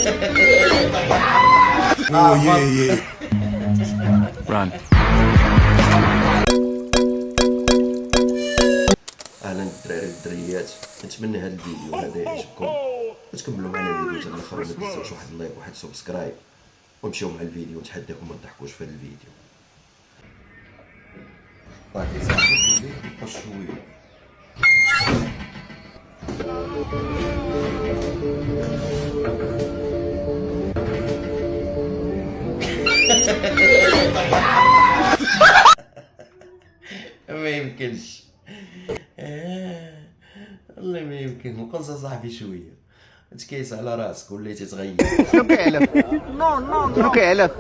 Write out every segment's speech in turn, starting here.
Run. اهلا الدراري والدريات، كنتمنى هذا الفيديو هذا يعجبكم وتكملوا معنا الفيديو حتى الاخر. ما تنساوش واحد اللايك وواحد سبسكرايب ونمشيو مع الفيديو. ونتحداكم ما تضحكوش في هذا الفيديو. طاقي صاحبي خش شويه. ما يمكنش والله ما يمكن. نقص صاحبي شويه، تكيس على راسك وليتي تغير. شنو كيعلف؟ شنو كيعلف؟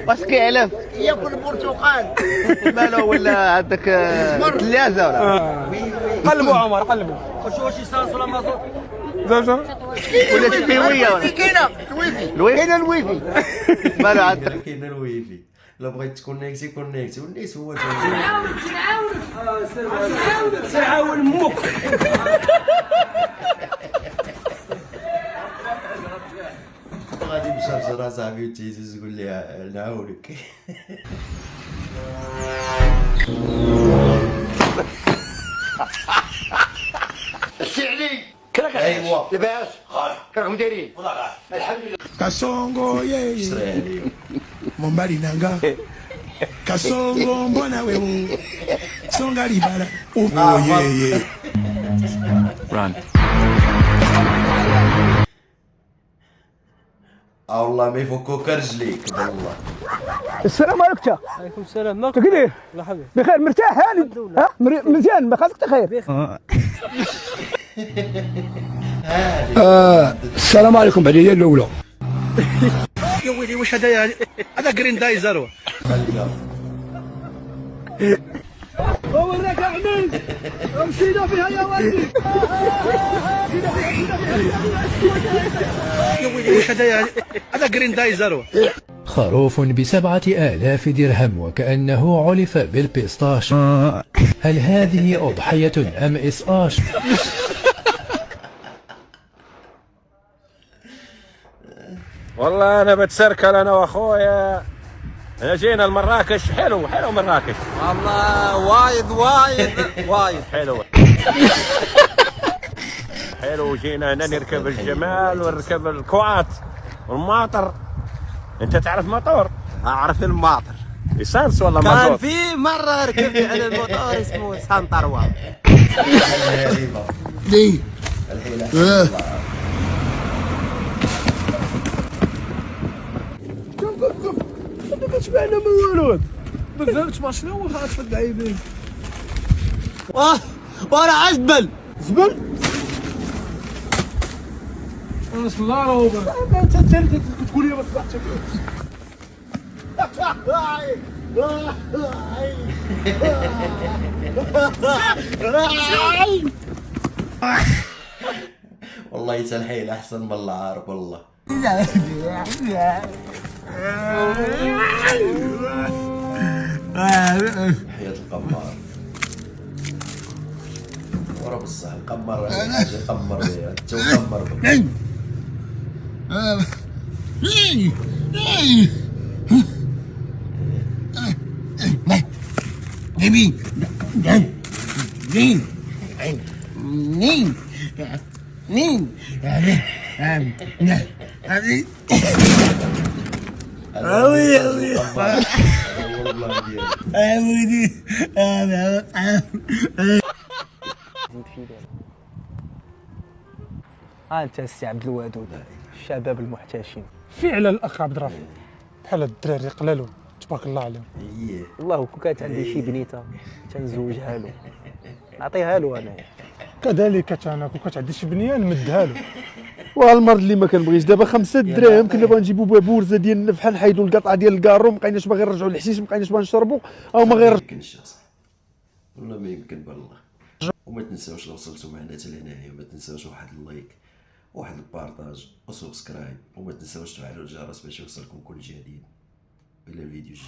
واش كيعلف؟ ياكل البرتقال. مالو ولا عندك ثلاجه ولا؟ قلبوا عمر قلبوا. واش يسانس ولا مازوت؟ زوجة ولا شبيويه ولا؟ كاينه الويفي. كاين الويفي. مالو عندك؟ كاين الويفي. لا بغيت تكونيكتي كونيكتي والنيت هو سير عاون امك. غادي مشرشر صاحبي وتيزيز تقول لي نعاونك. السعلي ايوا لاباس راكم دايرين؟ الحمد لله. Kasongo yeye mombali nanga Kasongo mbona wewe songa libala yeye Run. والله ما يفكوك رجليك والله. السلام عليكم. عليكم السلام. مالك؟ كي داير؟ الله حبيبي. بخير مرتاح هاني؟ ها مزيان ما خاصك تخير. السلام عليكم بعدين الاولى يا ويلي واش هذا؟ هذا جرين دايزر. وراك عملت مشينا فيها يا ولدي. يا ويلي واش هذا؟ هذا جرين دايزر. خروف ب7,000 درهم وكأنه علف بالبيستاش. هل هذه أضحية أم إسقاش؟ والله انا بتسركل انا واخويا. انا جينا لمراكش. حلو مراكش والله. وايد حلو. جينا هنا نركب الجمال ونركب الكوات والماطر. انت تعرف ماطور؟ اعرف الماطر. ليسانس ولا كان مازوت؟ في مره ركبت على الموتور اسمه سانتروا. دي كتبعنا ما والو. ما فهمتش ما شنو هو خاص العيبين. وراه زبل. زبل. بسم الله روبر. انت تقول لي ما سمعتش. والله يتلحيل احسن من العارب والله. حياة القمار ورا بصح القمر حاجة قمر بها انت وقمر بك. انت السي عبد الودود الشباب المحتشم فعلا. الاخ عبد الرافع بحال هاد الدراري قلالو تبارك الله عليهم. والله كون كانت عندي شي بنيته تنزوجها له نعطيها له انا. كذلك انا كون كانت عندي شي بنيه نمدها له. والمرض اللي ما كنبغيش دابا 5 دراهم كنا باغي نجيبوا بها بورزه ديال النفحه نحيدوا القطعه ديال الكارو. ما بقيناش باغي نرجعوا للحشيش، ما بقيناش باغي نشربوا او ما غير. ما يمكنش اصاحبي والله ما يمكن بالله. وما تنساوش لو وصلتوا معنا حتى لهنايا ما تنساوش واحد اللايك واحد البارطاج وسبسكرايب. وما تنساوش تفعلوا الجرس باش يوصلكم كل جديد. الى الفيديو الجاي.